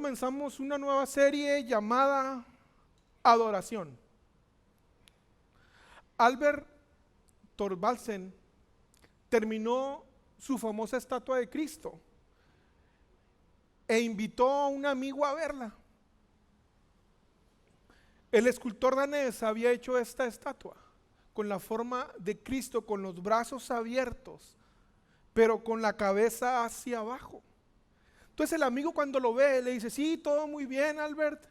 comenzamos una nueva serie llamada Adoración. Albert Thorvaldsen terminó su famosa estatua de Cristo e invitó a un amigo a verla. El escultor danés había hecho esta estatua con la forma de Cristo, con los brazos abiertos, pero con la cabeza hacia abajo. Entonces el amigo, cuando lo ve, le dice: sí, todo muy bien, Albert,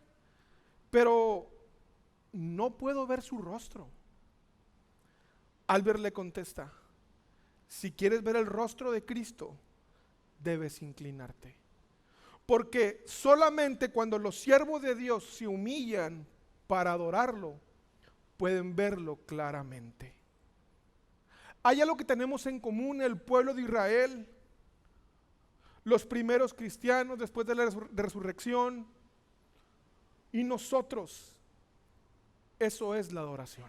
pero no puedo ver su rostro. Albert le contesta: si quieres ver el rostro de Cristo, debes inclinarte. Porque solamente cuando los siervos de Dios se humillan para adorarlo, pueden verlo claramente. Hay algo que tenemos en común el pueblo de Israel, los primeros cristianos después de la resurrección, y nosotros. Eso es la adoración.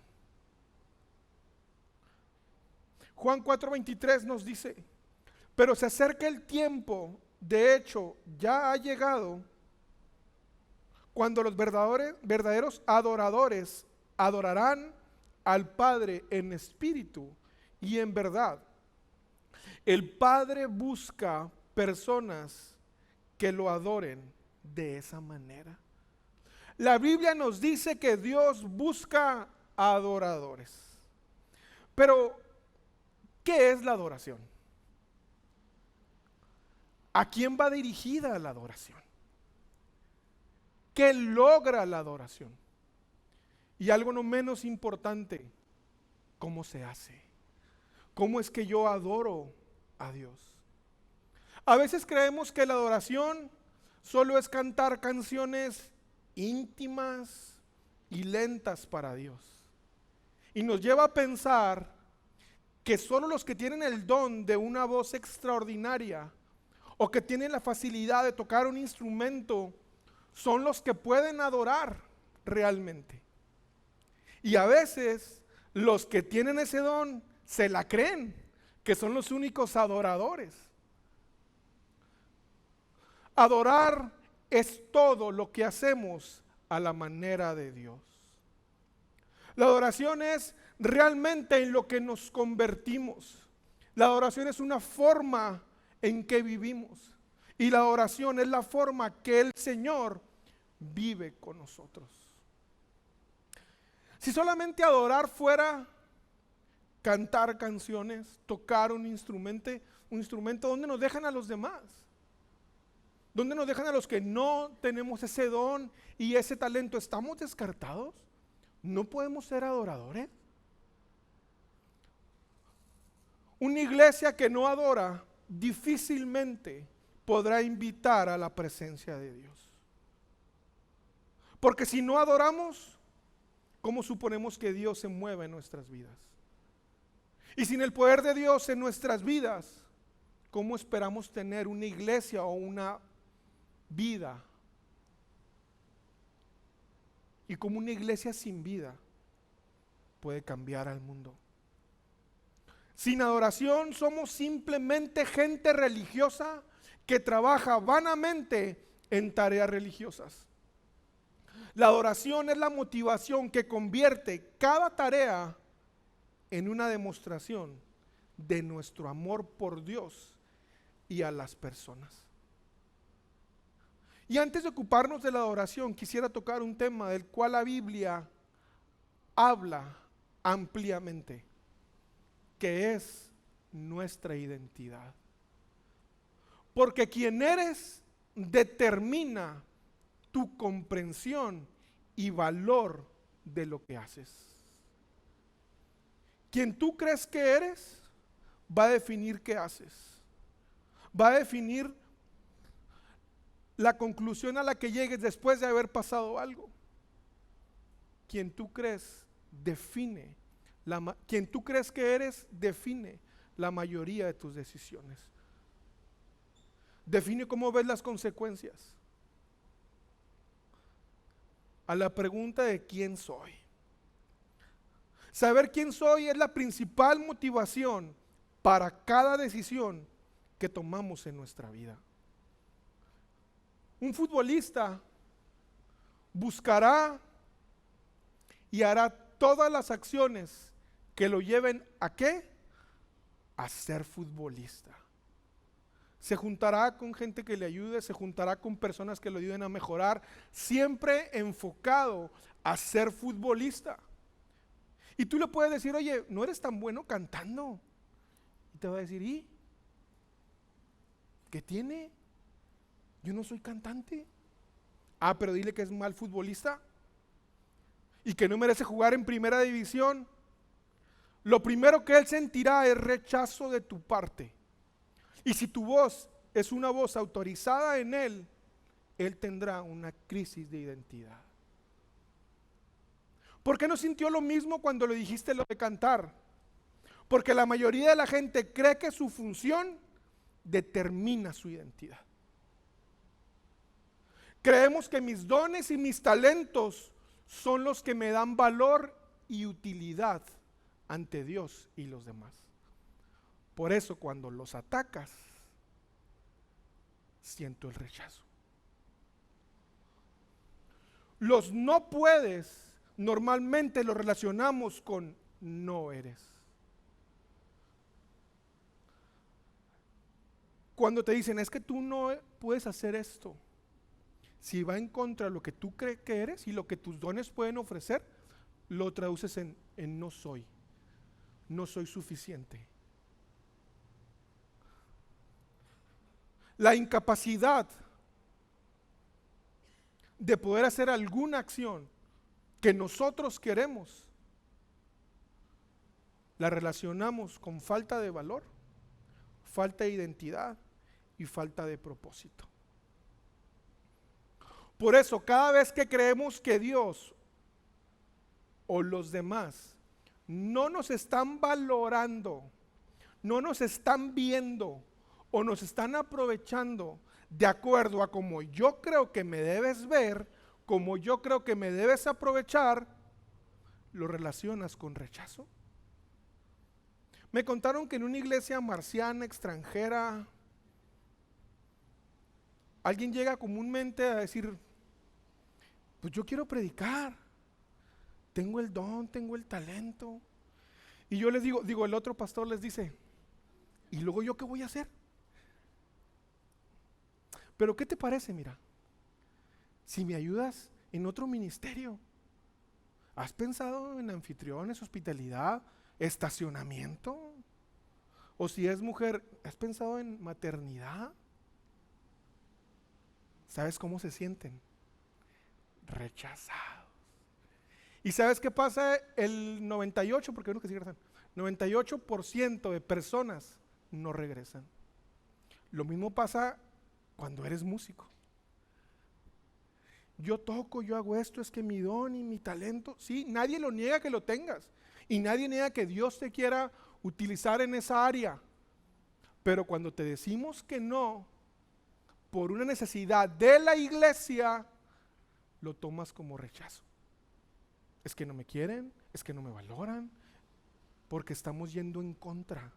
Juan 4:23 nos dice: pero se acerca el tiempo, de hecho ya ha llegado, cuando los verdaderos adoradores adorarán al Padre en espíritu y en verdad. El Padre busca personas que lo adoren de esa manera. La Biblia nos dice que Dios busca adoradores. Pero, ¿qué es la adoración? ¿A quién va dirigida la adoración? ¿Qué logra la adoración? Y algo no menos importante, ¿cómo se hace? ¿Cómo es que yo adoro a Dios? A veces creemos que la adoración solo es cantar canciones íntimas y lentas para Dios. Y nos lleva a pensar que solo los que tienen el don de una voz extraordinaria o que tienen la facilidad de tocar un instrumento son los que pueden adorar realmente. Y a veces los que tienen ese don se la creen, que son los únicos adoradores. Adorar es todo lo que hacemos a la manera de Dios. La adoración es realmente en lo que nos convertimos. La adoración es una forma en que vivimos. Y la adoración es la forma que el Señor vive con nosotros. Si solamente adorar fuera cantar canciones, tocar un instrumento, ¿dónde nos dejan a los demás? ¿Dónde nos dejan a los que no tenemos ese don y ese talento? ¿Estamos descartados? ¿No podemos ser adoradores? Una iglesia que no adora difícilmente podrá invitar a la presencia de Dios. Porque si no adoramos, ¿cómo suponemos que Dios se mueve en nuestras vidas? Y sin el poder de Dios en nuestras vidas, ¿cómo esperamos tener una iglesia o una vida? Y como una iglesia sin vida puede cambiar al mundo. Sin adoración somos simplemente gente religiosa que trabaja vanamente en tareas religiosas. La adoración es la motivación que convierte cada tarea en una demostración de nuestro amor por Dios y a las personas. Y antes de ocuparnos de la adoración, quisiera tocar un tema del cual la Biblia habla ampliamente, que es nuestra identidad. Porque quien eres determina tu comprensión y valor de lo que haces. Quien tú crees que eres va a definir qué haces. Va a definir la conclusión a la que llegues después de haber pasado algo. Quien tú crees quien tú crees que eres define la mayoría de tus decisiones. Define cómo ves las consecuencias. A la pregunta de quién soy. Saber quién soy es la principal motivación para cada decisión que tomamos en nuestra vida. Un futbolista buscará y hará todas las acciones que lo lleven ¿a qué? A ser futbolista. Se juntará con gente que le ayude, se juntará con personas que lo ayuden a mejorar, siempre enfocado a ser futbolista. Y tú le puedes decir, oye, no eres tan bueno cantando. Y te va a decir, ¿y qué tiene? Yo no soy cantante. Ah, pero dile que es mal futbolista y que no merece jugar en primera división. Lo primero que él sentirá es rechazo de tu parte. Y si tu voz es una voz autorizada en él, él tendrá una crisis de identidad. ¿Por qué no sintió lo mismo cuando le dijiste lo de cantar? Porque la mayoría de la gente cree que su función determina su identidad. Creemos que mis dones y mis talentos son los que me dan valor y utilidad ante Dios y los demás. Por eso cuando los atacas, siento el rechazo. Los no puedes, normalmente los relacionamos con no eres. Cuando te dicen, es que tú no puedes hacer esto, si va en contra de lo que tú crees que eres y lo que tus dones pueden ofrecer, lo traduces en no soy suficiente. La incapacidad de poder hacer alguna acción que nosotros queremos, la relacionamos con falta de valor, falta de identidad y falta de propósito. Por eso, cada vez que creemos que Dios o los demás no nos están valorando, no nos están viendo o nos están aprovechando de acuerdo a como yo creo que me debes ver, como yo creo que me debes aprovechar, lo relacionas con rechazo. Me contaron que en una iglesia marciana, extranjera, alguien llega comúnmente a decir, pues yo quiero predicar, tengo el don, tengo el talento. Y yo les digo, el otro pastor les dice, ¿y luego yo qué voy a hacer? Pero ¿qué te parece? Mira, si me ayudas en otro ministerio, ¿has pensado en anfitriones, hospitalidad, estacionamiento? O si es mujer, ¿has pensado en maternidad? ¿Sabes cómo se sienten? Rechazados. ¿Y sabes qué pasa? El 98%, porque uno que sí regresan, 98% de personas no regresan. Lo mismo pasa cuando eres músico. Yo toco, yo hago esto, es que mi don y mi talento, sí, nadie lo niega que lo tengas. Y nadie niega que Dios te quiera utilizar en esa área. Pero cuando te decimos que no, por una necesidad de la iglesia, lo tomas como rechazo. Es que no me quieren, es que no me valoran, porque estamos yendo en contra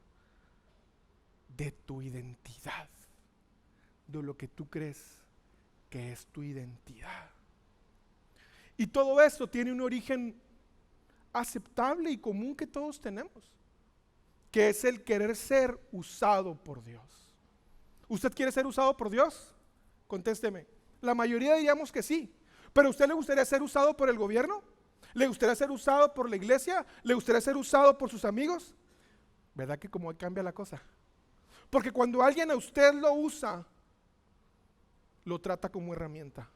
de tu identidad, de lo que tú crees que es tu identidad. Y todo esto tiene un origen aceptable y común que todos tenemos, que es el querer ser usado por Dios. ¿Usted quiere ser usado por Dios? Contésteme. La mayoría diríamos que sí, pero ¿a usted le gustaría ser usado por el gobierno? ¿Le gustaría ser usado por la iglesia? ¿Le gustaría ser usado por sus amigos? ¿Verdad que como cambia la cosa? Porque cuando alguien a usted lo usa, lo trata como herramienta,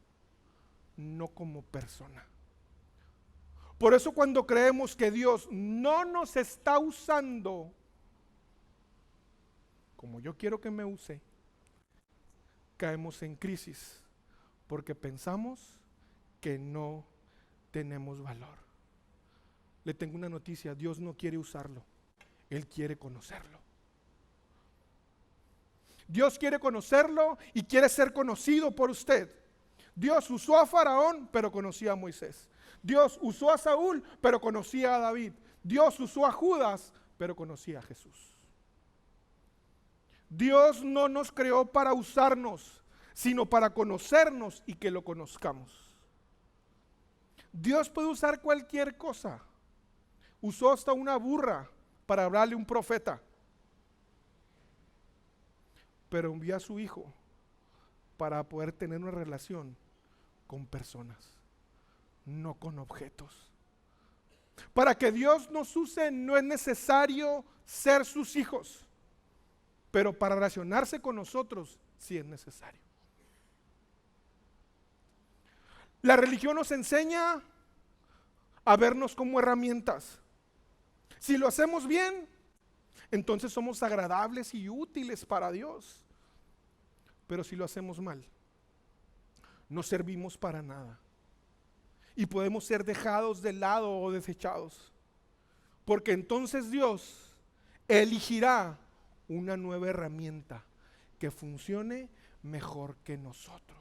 no como persona. Por eso cuando creemos que Dios no nos está usando como yo quiero que me use, caemos en crisis, porque pensamos que no tenemos valor. Le tengo una noticia, Dios no quiere usarlo, Él quiere conocerlo. Dios quiere conocerlo y quiere ser conocido por usted. Dios usó a Faraón, pero conocía a Moisés. Dios usó a Saúl, pero conocía a David. Dios usó a Judas, pero conocía a Jesús. Dios no nos creó para usarnos. sino para conocernos y que lo conozcamos. Dios puede usar cualquier cosa. Usó hasta una burra para hablarle a un profeta, pero envió a su hijo para poder tener una relación con personas, no con objetos. Para que Dios nos use no es necesario ser sus hijos, pero para relacionarse con nosotros sí es necesario. La religión nos enseña a vernos como herramientas. Si lo hacemos bien, entonces somos agradables y útiles para Dios. Pero si lo hacemos mal, no servimos para nada. Y podemos ser dejados de lado o desechados. Porque entonces Dios elegirá una nueva herramienta que funcione mejor que nosotros.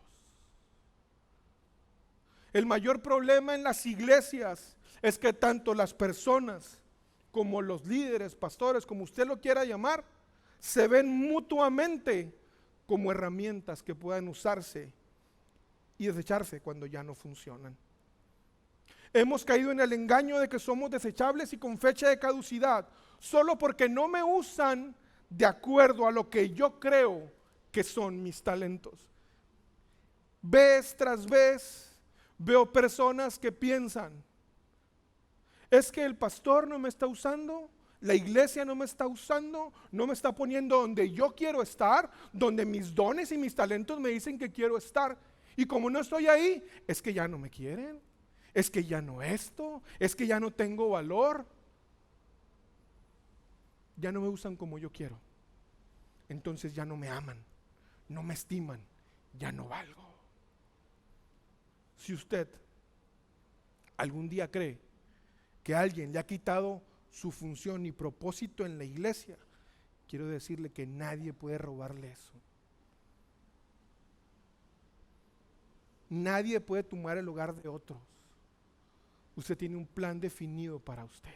El mayor problema en las iglesias es que tanto las personas como los líderes, pastores, como usted lo quiera llamar, se ven mutuamente como herramientas que puedan usarse y desecharse cuando ya no funcionan. Hemos caído en el engaño de que somos desechables y con fecha de caducidad, solo porque no me usan de acuerdo a lo que yo creo que son mis talentos. Vez tras vez veo personas que piensan, es que el pastor no me está usando, la iglesia no me está usando, no me está poniendo donde yo quiero estar, donde mis dones y mis talentos me dicen que quiero estar. Y como no estoy ahí, es que ya no me quieren, es que ya no esto, es que ya no tengo valor. Ya no me usan como yo quiero. Entonces ya no me aman, no me estiman, ya no valgo. Si usted algún día cree que alguien le ha quitado su función y propósito en la iglesia, quiero decirle que nadie puede robarle eso. Nadie puede tomar el lugar de otros. Usted tiene un plan definido para usted.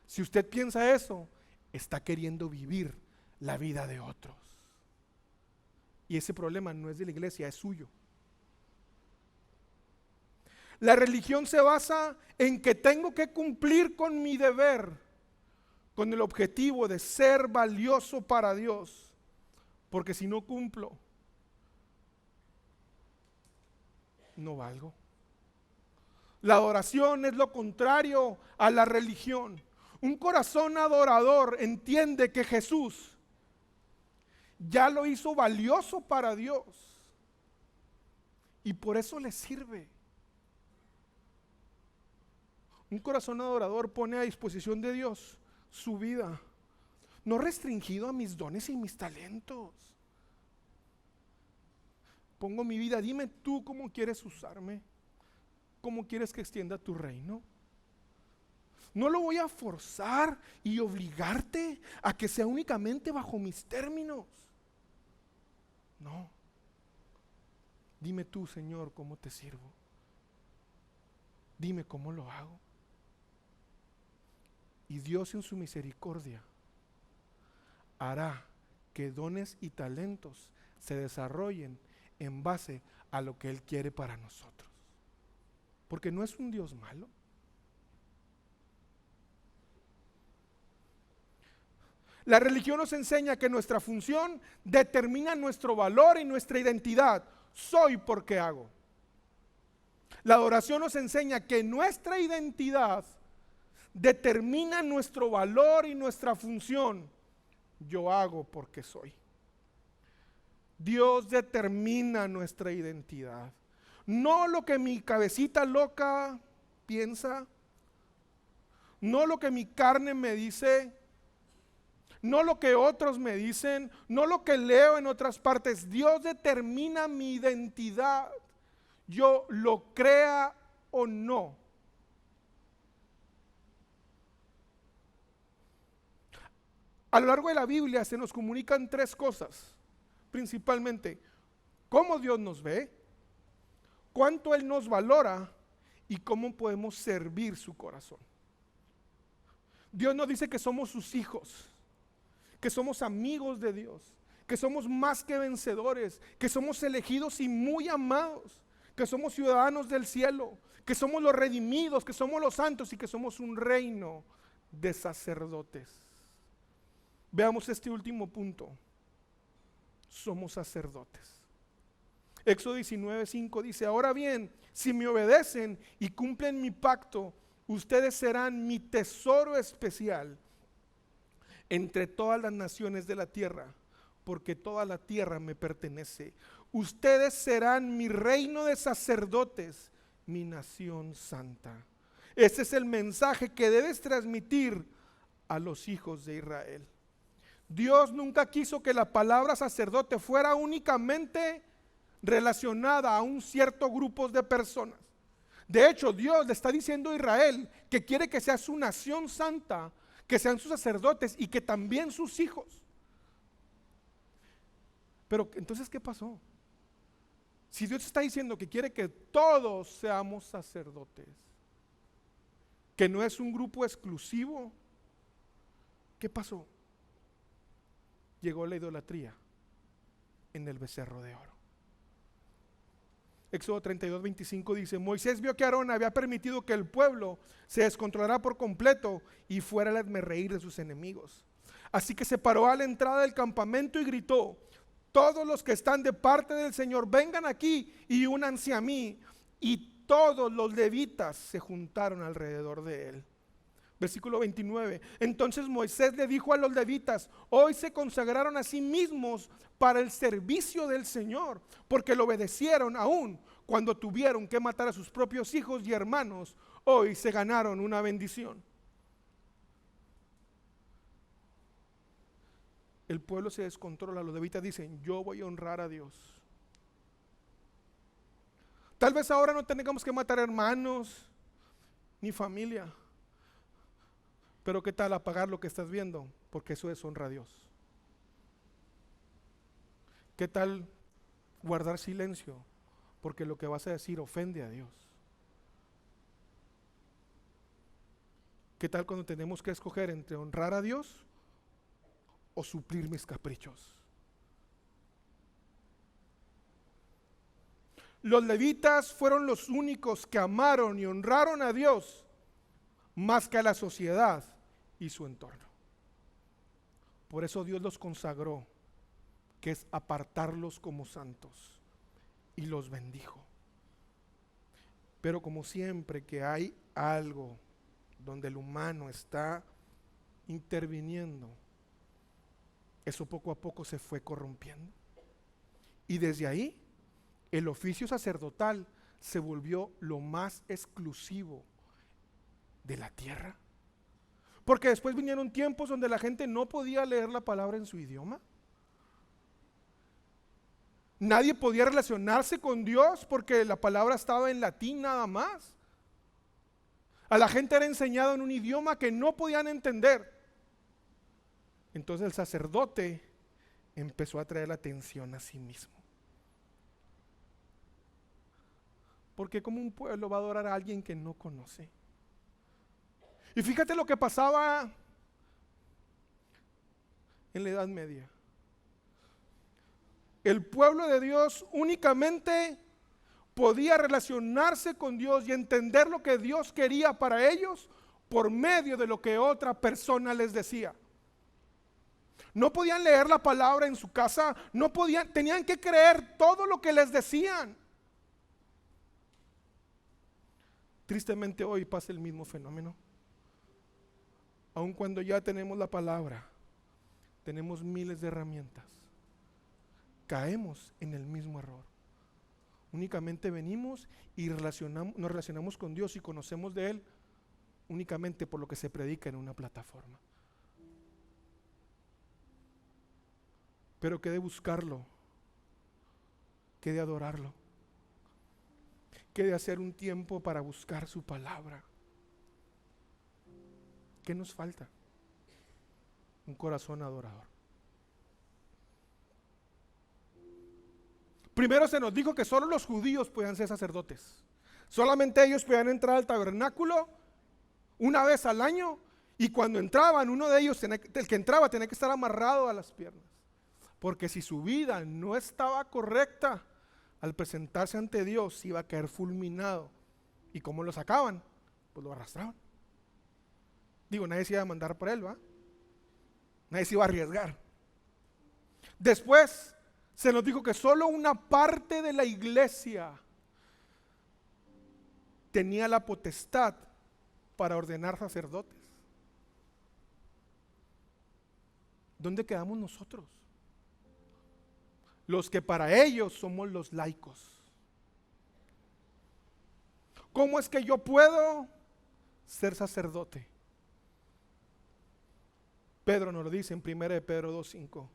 Si usted piensa eso, está queriendo vivir la vida de otros. Y ese problema no es de la iglesia, es suyo. La religión se basa en que tengo que cumplir con mi deber, con el objetivo de ser valioso para Dios, porque si no cumplo, no valgo. La adoración es lo contrario a la religión. Un corazón adorador entiende que Jesús ya lo hizo valioso para Dios y por eso le sirve. Un corazón adorador pone a disposición de Dios su vida, no restringido a mis dones y mis talentos. Pongo mi vida, dime tú cómo quieres usarme, cómo quieres que extienda tu reino. No lo voy a forzar y obligarte a que sea únicamente bajo mis términos. No. Dime tú, Señor, cómo te sirvo. Dime cómo lo hago. Y Dios en su misericordia hará que dones y talentos se desarrollen en base a lo que Él quiere para nosotros. Porque no es un Dios malo. La religión nos enseña que nuestra función determina nuestro valor y nuestra identidad. Soy porque hago. La adoración nos enseña que nuestra identidad determina nuestro valor y nuestra función. Yo hago porque soy. Dios determina nuestra identidad. No lo que mi cabecita loca piensa, no lo que mi carne me dice, no lo que otros me dicen, no lo que leo en otras partes. Dios determina mi identidad, yo lo crea o no. A lo largo de la Biblia se nos comunican tres cosas, principalmente: cómo Dios nos ve, cuánto Él nos valora y cómo podemos servir su corazón. Dios nos dice que somos sus hijos, que somos amigos de Dios, que somos más que vencedores, que somos elegidos y muy amados, que somos ciudadanos del cielo, que somos los redimidos, que somos los santos y que somos un reino de sacerdotes. Veamos este último punto. Somos sacerdotes. Éxodo 19:5 dice: ahora bien, si me obedecen y cumplen mi pacto, ustedes serán mi tesoro especial entre todas las naciones de la tierra, porque toda la tierra me pertenece. Ustedes serán mi reino de sacerdotes, mi nación santa. Ese es el mensaje que debes transmitir a los hijos de Israel. Dios nunca quiso que la palabra sacerdote fuera únicamente relacionada a un cierto grupo de personas. De hecho, Dios le está diciendo a Israel que quiere que sea su nación santa, que sean sus sacerdotes y que también sus hijos. Pero entonces, ¿qué pasó? Si Dios está diciendo que quiere que todos seamos sacerdotes, que no es un grupo exclusivo, ¿qué pasó? Llegó la idolatría en el becerro de oro. Éxodo 32:25 dice: Moisés vio que Aarón había permitido que el pueblo se descontrolara por completo y fuera el hazmerreír de sus enemigos. Así que se paró a la entrada del campamento y gritó: todos los que están de parte del Señor, vengan aquí y únanse a mí. Y todos los levitas se juntaron alrededor de él. Versículo 29. Entonces Moisés le dijo a los levitas: hoy se consagraron a sí mismos para el servicio del Señor, porque lo obedecieron aún cuando tuvieron que matar a sus propios hijos y hermanos. Hoy se ganaron una bendición. El pueblo se descontrola, los levitas dicen: yo voy a honrar a Dios. Tal vez ahora no tengamos que matar hermanos ni familia, pero ¿qué tal apagar lo que estás viendo? Porque eso deshonra a Dios. ¿Qué tal guardar silencio? Porque lo que vas a decir ofende a Dios. ¿Qué tal cuando tenemos que escoger entre honrar a Dios o suplir mis caprichos? Los levitas fueron los únicos que amaron y honraron a Dios más que a la sociedad y su entorno. Por eso Dios los consagró, que es apartarlos como santos, y los bendijo. Pero como siempre que hay algo donde el humano está interviniendo, eso poco a poco se fue corrompiendo. Y desde ahí, el oficio sacerdotal se volvió lo más exclusivo de la tierra. Porque después vinieron tiempos donde la gente no podía leer la palabra en su idioma. Nadie podía relacionarse con Dios porque la palabra estaba en latín nada más. A la gente era enseñado en un idioma que no podían entender. Entonces el sacerdote empezó a traer la atención a sí mismo. Porque como un pueblo va a adorar a alguien que no conoce. Y fíjate lo que pasaba en la Edad Media. El pueblo de Dios únicamente podía relacionarse con Dios y entender lo que Dios quería para ellos por medio de lo que otra persona les decía. No podían leer la palabra en su casa, no podían, tenían que creer todo lo que les decían. Tristemente hoy pasa el mismo fenómeno. Aun cuando ya tenemos la palabra, tenemos miles de herramientas, caemos en el mismo error. Únicamente venimos y nos relacionamos con Dios y conocemos de Él únicamente por lo que se predica en una plataforma. Pero que de buscarlo, que de adorarlo, que de hacer un tiempo para buscar su palabra. ¿Qué nos falta? Un corazón adorador. Primero se nos dijo que solo los judíos podían ser sacerdotes. Solamente ellos podían entrar al tabernáculo una vez al año, y cuando entraban, uno de ellos, el que entraba, tenía que estar amarrado a las piernas. Porque si su vida no estaba correcta, al presentarse ante Dios iba a caer fulminado. ¿Y cómo lo sacaban? Pues lo arrastraban. Digo, nadie se iba a mandar por él, ¿va? Nadie se iba a arriesgar. Después se nos dijo que solo una parte de la iglesia tenía la potestad para ordenar sacerdotes. ¿Dónde quedamos nosotros? Los que para ellos somos los laicos. ¿Cómo es que yo puedo ser sacerdote? Pedro nos lo dice en 1 de Pedro 2:5.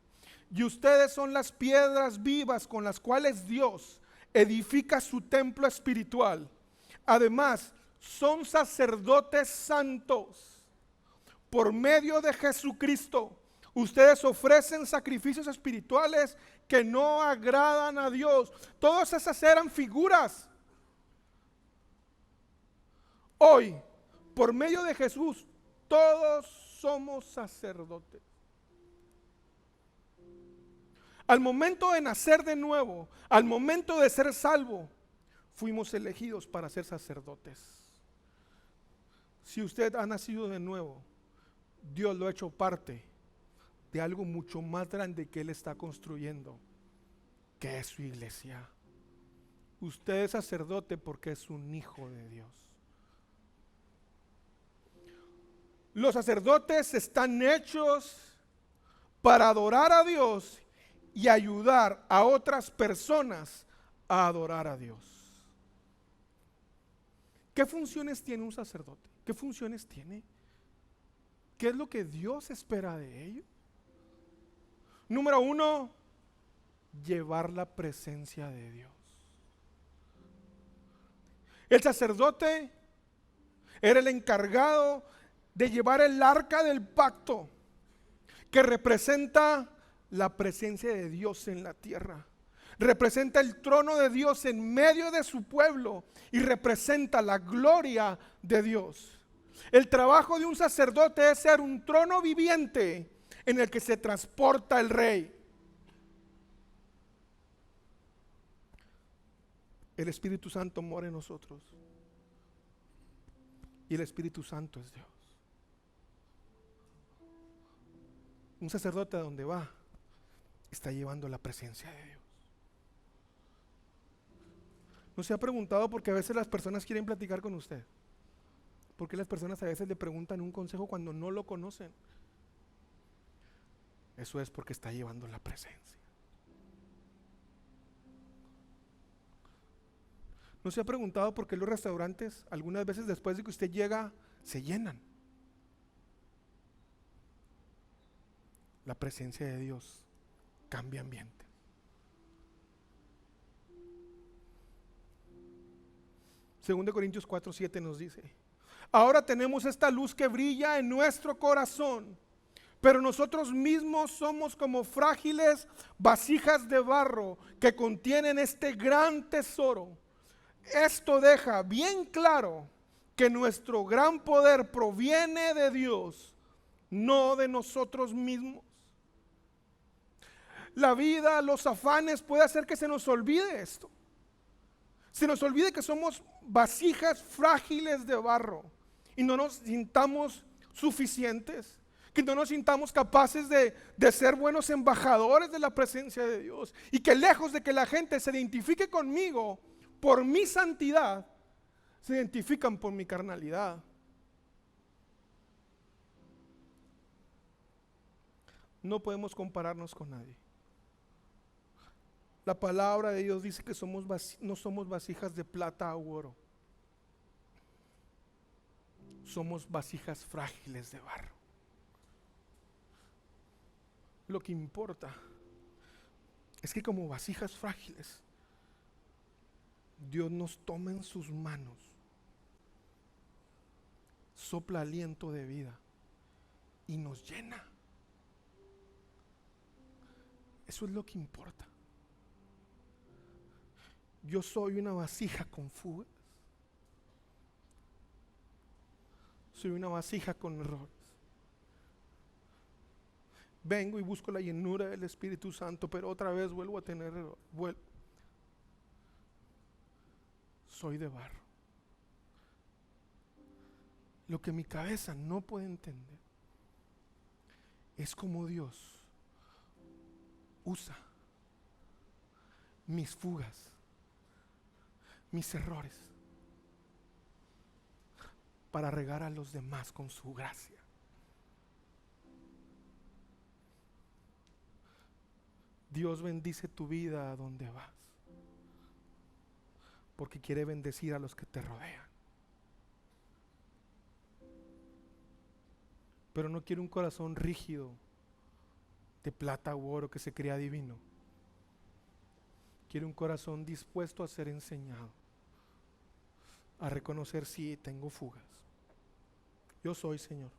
Y ustedes son las piedras vivas con las cuales Dios edifica su templo espiritual. Además, son sacerdotes santos. Por medio de Jesucristo, ustedes ofrecen sacrificios espirituales que no agradan a Dios. Todas esas eran figuras. Hoy, por medio de Jesús, todos somos sacerdotes. Al momento de nacer de nuevo, al momento de ser salvo, fuimos elegidos para ser sacerdotes. Si usted ha nacido de nuevo, Dios lo ha hecho parte de algo mucho más grande que Él está construyendo, que es su iglesia. Usted es sacerdote porque es un hijo de Dios. Los sacerdotes están hechos para adorar a Dios y ayudar a otras personas a adorar a Dios. ¿Qué funciones tiene un sacerdote? ¿Qué funciones tiene? ¿Qué es lo que Dios espera de ellos? Número 1, llevar la presencia de Dios. El sacerdote era el encargado de llevar el arca del pacto, que representa la presencia de Dios en la tierra. Representa el trono de Dios en medio de su pueblo y representa la gloria de Dios. El trabajo de un sacerdote es ser un trono viviente en el que se transporta el rey. El Espíritu Santo mora en nosotros y el Espíritu Santo es Dios. Un sacerdote a donde va está llevando la presencia de Dios. ¿No se ha preguntado por qué a veces las personas quieren platicar con usted? ¿Por qué las personas a veces le preguntan un consejo cuando no lo conocen? Eso es porque está llevando la presencia. ¿No se ha preguntado por qué los restaurantes algunas veces después de que usted llega se llenan? La presencia de Dios cambia ambiente. Segundo de Corintios 4:7 nos dice: ahora tenemos esta luz que brilla en nuestro corazón, pero nosotros mismos somos como frágiles vasijas de barro que contienen este gran tesoro. Esto deja bien claro que nuestro gran poder proviene de Dios, no de nosotros mismos. La vida, los afanes puede hacer que se nos olvide esto. Se nos olvide que somos vasijas frágiles de barro y no nos sintamos suficientes, que no nos sintamos capaces de ser buenos embajadores de la presencia de Dios, y que lejos de que la gente se identifique conmigo por mi santidad, se identifican por mi carnalidad. No podemos compararnos con nadie. La palabra de Dios dice que no somos vasijas de plata u oro. Somos vasijas frágiles de barro. Lo que importa es que como vasijas frágiles, Dios nos toma en sus manos, sopla aliento de vida y nos llena. Eso es lo que importa. Yo soy una vasija con fugas. Soy una vasija con errores. vengo y busco la llenura del Espíritu Santo, pero otra vez vuelvo a tener, soy de barro. Lo que mi cabeza no puede entender es cómo Dios usa mis fugas, mis errores, para regar a los demás con su gracia. Dios bendice tu vida a donde vas, porque quiere bendecir a los que te rodean. Pero no quiere un corazón rígido, de plata u oro, que se crea divino. Quiere un corazón dispuesto a ser enseñado, a reconocer: sí, tengo fugas. Yo soy, Señor,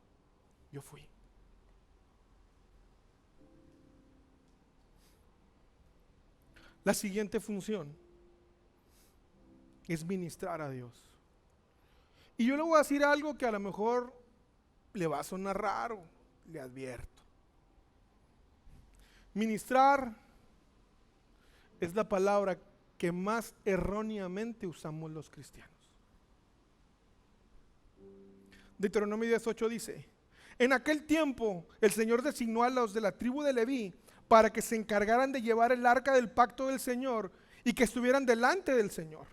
yo fui. La siguiente función es ministrar a Dios. Y yo le voy a decir algo que a lo mejor le va a sonar raro, le advierto. Ministrar es la palabra que más erróneamente usamos los cristianos. Deuteronomio 18 dice: en aquel tiempo el Señor designó a los de la tribu de Leví para que se encargaran de llevar el arca del pacto del Señor y que estuvieran delante del Señor,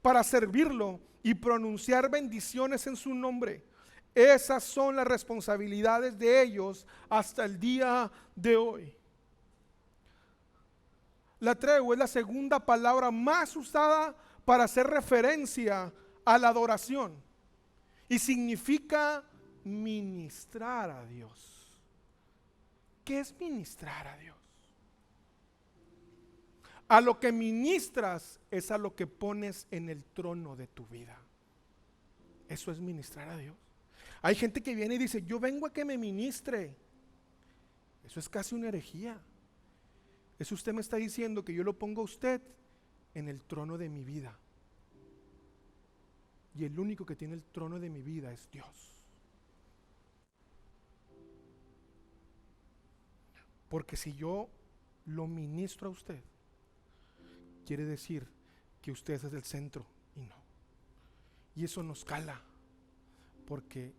para servirlo y pronunciar bendiciones en su nombre. Esas son las responsabilidades de ellos hasta el día de hoy. La tregua es la segunda palabra más usada para hacer referencia a la adoración y significa ministrar a Dios. ¿Qué es ministrar a Dios? A lo que ministras es a lo que pones en el trono de tu vida. Eso es ministrar a Dios. Hay gente que viene y dice: yo vengo a que me ministre. Eso es casi una herejía. Eso usted me está diciendo que yo lo pongo a usted en el trono de mi vida. Y el único que tiene el trono de mi vida es Dios. Porque si yo lo ministro a usted, quiere decir que usted es el centro y no. Y eso nos cala, porque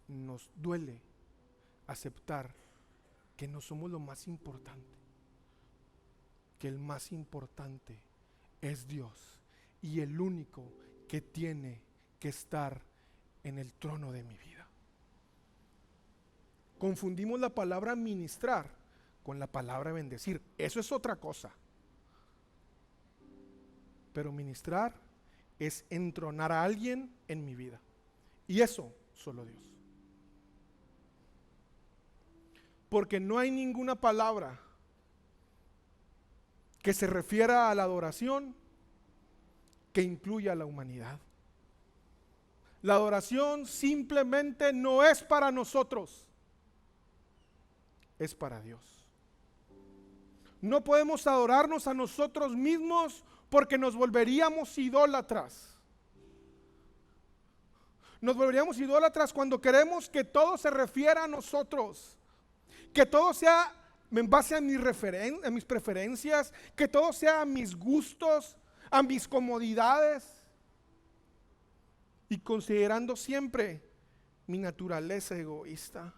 nos duele aceptar que no somos lo más importante, que el más importante es Dios y el único que tiene que estar en el trono de mi vida. Confundimos la palabra ministrar con la palabra bendecir. Eso es otra cosa. Pero ministrar es entronar a alguien en mi vida. Y eso solo Dios. Porque no hay ninguna palabra que se refiera a la adoración que incluya a la humanidad. La adoración simplemente no es para nosotros, es para Dios. No podemos adorarnos a nosotros mismos porque nos volveríamos idólatras. Nos volveríamos idólatras cuando queremos que todo se refiera a nosotros, que todo sea en base a mis preferencias, que todo sea a mis gustos, a mis comodidades, y considerando siempre mi naturaleza egoísta.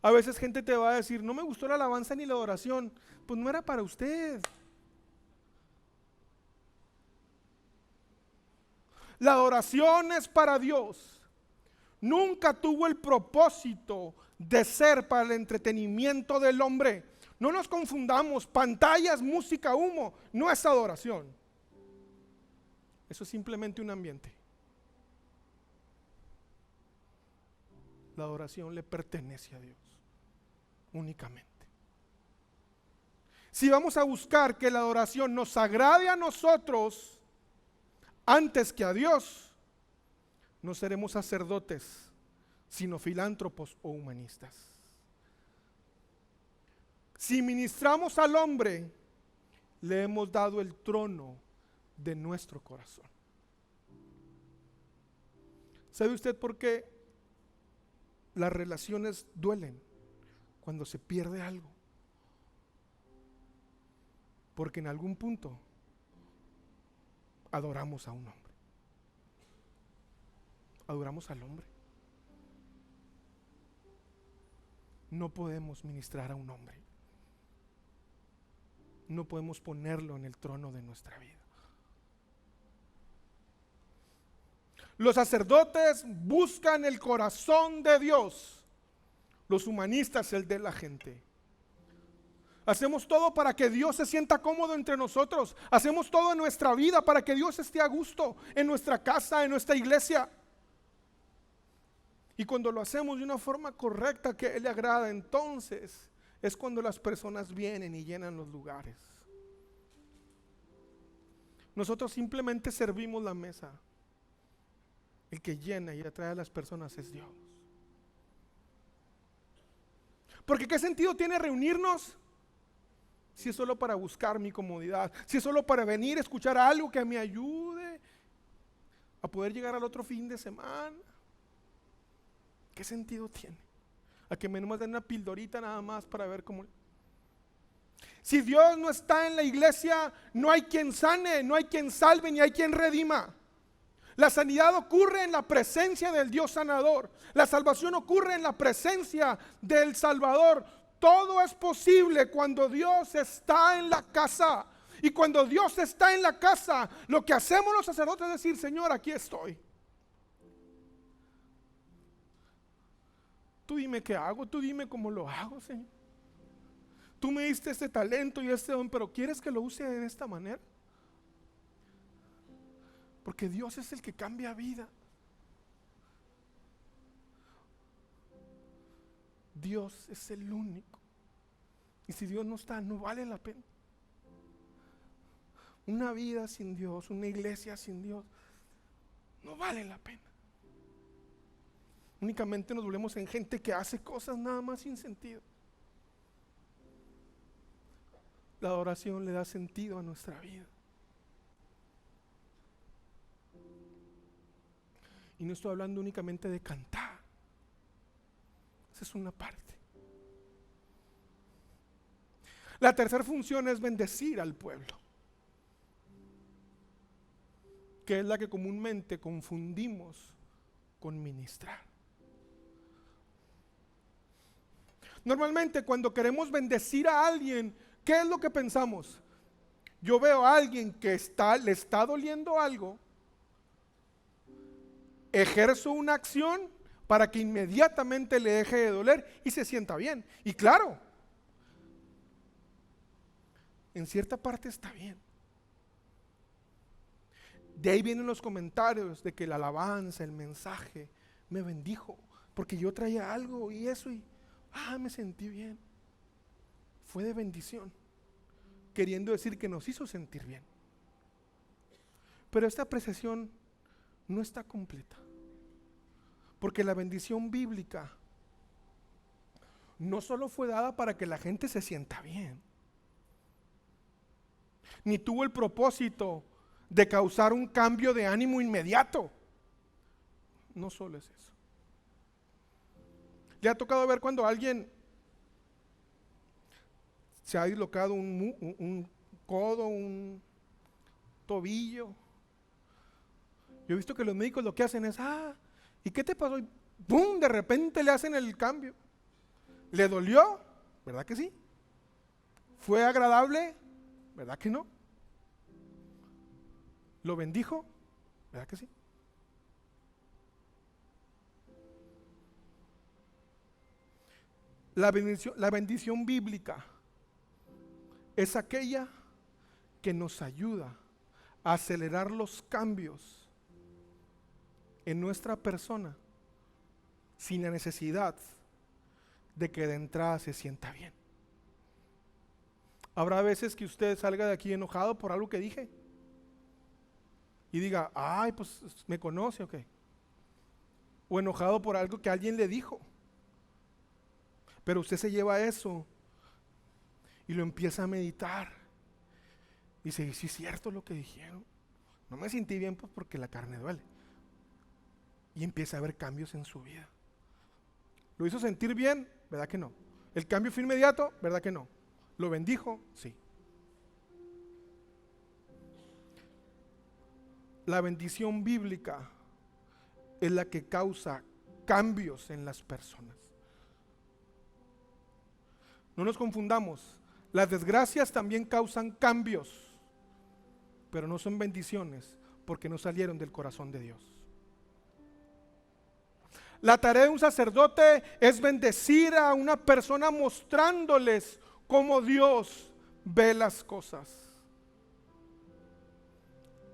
A veces gente te va a decir: no me gustó la alabanza ni la adoración. Pues no era para usted. La adoración es para Dios. Nunca tuvo el propósito de ser para el entretenimiento del hombre. No nos confundamos: pantallas, música, humo, no es adoración. Eso es simplemente un ambiente. La adoración le pertenece a Dios únicamente. Si vamos a buscar que la adoración nos agrade a nosotros antes que a Dios, no seremos sacerdotes, sino filántropos o humanistas. Si ministramos al hombre, le hemos dado el trono de nuestro corazón. ¿Sabe usted por qué las relaciones duelen cuando se pierde algo. Porque en algún punto adoramos a un hombre. Adoramos al hombre. No podemos ministrar a un hombre. No podemos ponerlo en el trono de nuestra vida. Los sacerdotes buscan el corazón de Dios. Los humanistas el de la gente. Hacemos todo para que Dios se sienta cómodo entre nosotros. Hacemos todo en nuestra vida para que Dios esté a gusto en nuestra casa, en nuestra iglesia. Y cuando lo hacemos de una forma correcta que a Él le agrada, entonces es cuando las personas vienen y llenan los lugares. Nosotros simplemente servimos la mesa. El que llena y atrae a las personas es Dios. Porque ¿qué sentido tiene reunirnos? Si es solo para buscar mi comodidad, si es solo para venir a escuchar algo que me ayude a poder llegar al otro fin de semana. ¿Qué sentido tiene? A que me nomás den una pildorita nada más para ver cómo. Si Dios no está en la iglesia, no hay quien sane, no hay quien salve, ni hay quien redima. La sanidad ocurre en la presencia del Dios sanador. La salvación ocurre en la presencia del Salvador. Todo es posible cuando Dios está en la casa. Y cuando Dios está en la casa, lo que hacemos los sacerdotes es decir: Señor, aquí estoy. Tú dime qué hago, tú dime cómo lo hago, Señor. Tú me diste este talento y este don, pero ¿quieres que lo use de esta manera? Porque Dios es el que cambia vida. Dios es el único. Y si Dios no está, no vale la pena. Una vida sin Dios, una iglesia sin Dios, no vale la pena. Únicamente nos volvemos en gente que hace cosas nada más sin sentido. La adoración le da sentido a nuestra vida. Y no estoy hablando únicamente de cantar. Esa es una parte. La tercera función es bendecir al pueblo, que es la que comúnmente confundimos con ministrar. Normalmente cuando queremos bendecir a alguien, ¿qué es lo que pensamos? Yo veo a alguien que le está doliendo algo, ejerzo una acción para que inmediatamente le deje de doler y se sienta bien. Y claro, en cierta parte está bien. De ahí vienen los comentarios de que la alabanza, el mensaje me bendijo porque yo traía algo y eso y me sentí bien. Fue de bendición, queriendo decir que nos hizo sentir bien. Pero esta apreciación no está completa, porque la bendición bíblica no solo fue dada para que la gente se sienta bien, ni tuvo el propósito de causar un cambio de ánimo inmediato. No solo es eso. ¿Le ha tocado ver cuando alguien se ha dislocado un codo, un tobillo? Yo he visto que los médicos lo que hacen es, ¿y qué te pasó? Y ¡pum! De repente le hacen el cambio. ¿Le dolió? ¿Verdad que sí? ¿Fue agradable? ¿Verdad que no? ¿Lo bendijo? ¿Verdad que sí? La bendición bíblica es aquella que nos ayuda a acelerar los cambios en nuestra persona sin la necesidad de que de entrada se sienta bien. Habrá veces que usted salga de aquí enojado por algo que dije y diga, pues me conoce o qué, o enojado por algo que alguien le dijo. Pero usted se lleva eso y lo empieza a meditar. Dice, sí es cierto lo que dijeron. No me sentí bien pues porque la carne duele. Y empieza a haber cambios en su vida. ¿Lo hizo sentir bien? ¿Verdad que no? ¿El cambio fue inmediato? ¿Verdad que no? ¿Lo bendijo? Sí. La bendición bíblica es la que causa cambios en las personas. No nos confundamos, las desgracias también causan cambios, pero no son bendiciones porque no salieron del corazón de Dios. La tarea de un sacerdote es bendecir a una persona mostrándoles cómo Dios ve las cosas,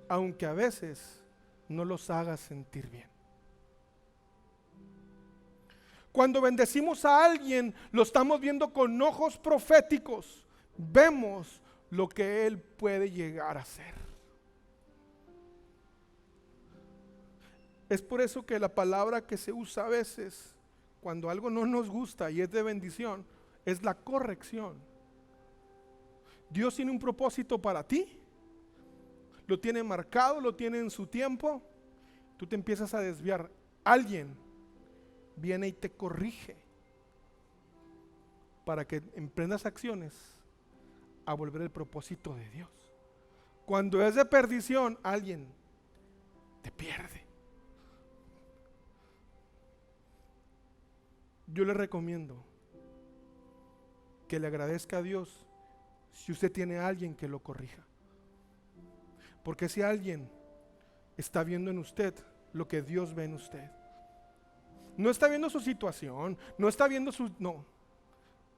aunque a veces no los haga sentir bien. Cuando bendecimos a alguien, lo estamos viendo con ojos proféticos. Vemos lo que él puede llegar a ser. Es por eso que la palabra que se usa a veces, cuando algo no nos gusta y es de bendición, es la corrección. Dios tiene un propósito para ti, lo tiene marcado, lo tiene en su tiempo. Tú te empiezas a desviar. Alguien viene y te corrige para que emprendas acciones a volver el propósito de Dios. Cuando es de perdición, alguien te pierde. Yo le recomiendo que le agradezca a Dios si usted tiene a alguien que lo corrija. Porque si alguien está viendo en usted lo que Dios ve en usted, no está viendo su situación, no está viendo su... No,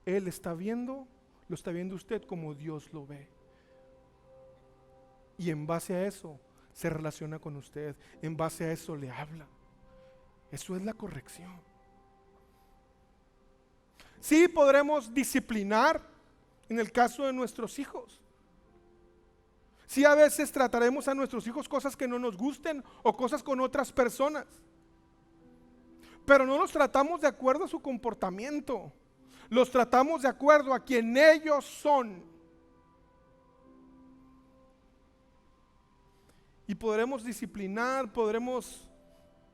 Él está viendo, lo está viendo usted como Dios lo ve. Y en base a eso se relaciona con usted, en base a eso le habla. Eso es la corrección. Sí, podremos disciplinar en el caso de nuestros hijos. Sí, a veces trataremos a nuestros hijos cosas que no nos gusten o cosas con otras personas. Pero no los tratamos de acuerdo a su comportamiento. Los tratamos de acuerdo a quien ellos son. Y podremos disciplinar, podremos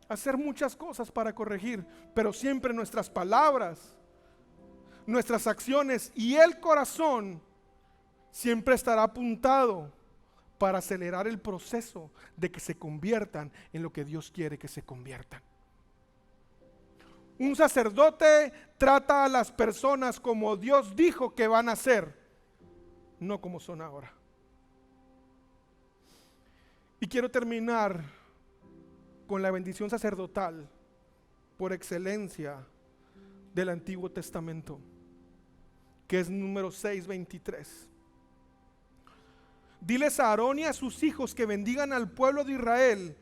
hacer muchas cosas para corregir, pero siempre nuestras palabras, nuestras acciones y el corazón siempre estará apuntado para acelerar el proceso de que se conviertan en lo que Dios quiere que se conviertan. Un sacerdote trata a las personas como Dios dijo que van a ser, no como son ahora. Y quiero terminar con la bendición sacerdotal por excelencia del Antiguo Testamento, que es número 6:23. Diles a Aarón y a sus hijos que bendigan al pueblo de Israel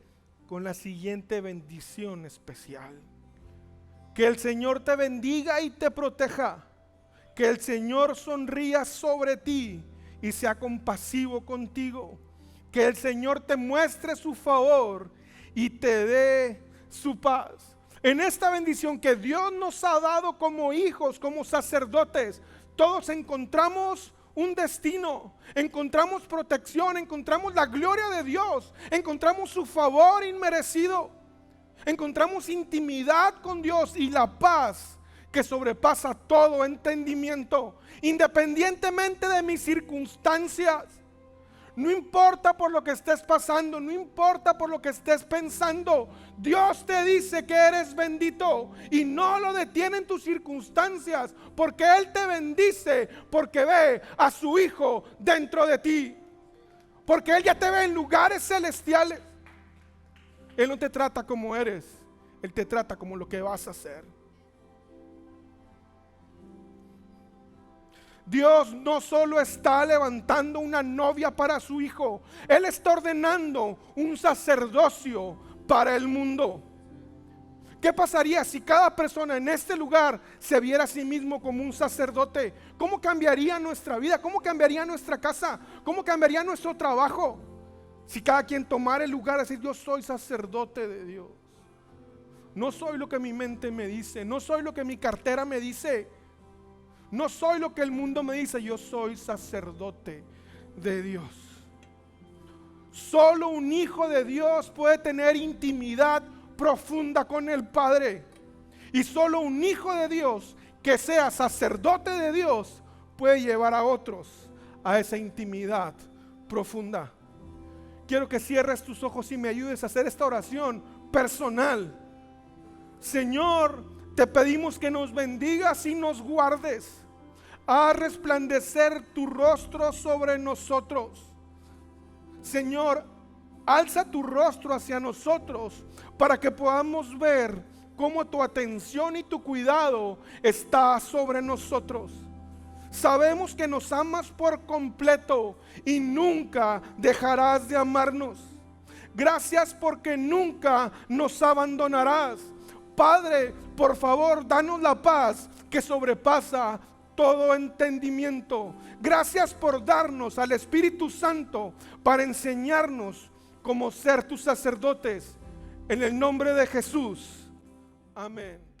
con la siguiente bendición especial. Que el Señor te bendiga y te proteja. Que el Señor sonría sobre ti y sea compasivo contigo. Que el Señor te muestre su favor y te dé su paz. En esta bendición que Dios nos ha dado como hijos, como sacerdotes, todos encontramos un destino, encontramos protección, encontramos la gloria de Dios, encontramos su favor inmerecido, encontramos intimidad con Dios y la paz que sobrepasa todo entendimiento, independientemente de mis circunstancias. No importa por lo que estés pasando, no importa por lo que estés pensando, Dios te dice que eres bendito y no lo detienen tus circunstancias, porque Él te bendice, porque ve a su Hijo dentro de ti, porque Él ya te ve en lugares celestiales. Él no te trata como eres, Él te trata como lo que vas a hacer. Dios no solo está levantando una novia para su hijo, Él está ordenando un sacerdocio para el mundo. ¿Qué pasaría si cada persona en este lugar se viera a sí mismo como un sacerdote? ¿Cómo cambiaría nuestra vida? ¿Cómo cambiaría nuestra casa? ¿Cómo cambiaría nuestro trabajo? Si cada quien tomara el lugar de decir: yo soy sacerdote de Dios. No soy lo que mi mente me dice, no soy lo que mi cartera me dice, no soy lo que el mundo me dice, yo soy sacerdote de Dios. Solo un hijo de Dios puede tener intimidad profunda con el Padre. Y solo un hijo de Dios que sea sacerdote de Dios puede llevar a otros a esa intimidad profunda. Quiero que cierres tus ojos y me ayudes a hacer esta oración personal. Señor, te pedimos que nos bendigas y nos guardes. Haz resplandecer tu rostro sobre nosotros. Señor, alza tu rostro hacia nosotros para que podamos ver cómo tu atención y tu cuidado está sobre nosotros. Sabemos que nos amas por completo y nunca dejarás de amarnos. Gracias porque nunca nos abandonarás. Padre, por favor, danos la paz que sobrepasa todo entendimiento. Gracias por darnos al Espíritu Santo para enseñarnos cómo ser tus sacerdotes. En el nombre de Jesús. Amén.